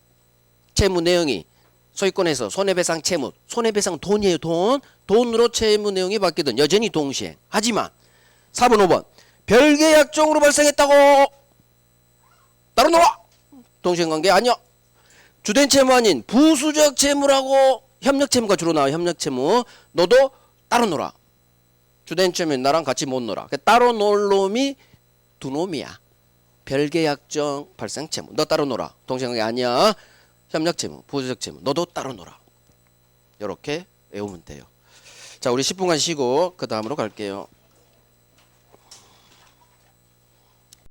채무 내용이 소유권에서 손해배상 채무, 손해배상 돈이에요. 돈으로 채무 내용이 바뀌든 여전히 동시행. 하지만 4번, 5번 별개 약정으로 발생했다고 따로 놀아. 동시행관계 아니야. 주된 채무 아닌 부수적 채무라고. 협력 채무가 주로 나와. 협력 채무. 너도 따로 놀아. 주된 채무는 나랑 같이 못 놀아. 따로 놀 놈이 두 놈이야. 별개 약정 발생 채무. 너 따로 놀아. 동시행관계 아니야. 협력 채무, 부수적 채무. 너도 따로 놀아. 이렇게 외우면 돼요. 자, 우리 10분간 쉬고 그 다음으로 갈게요.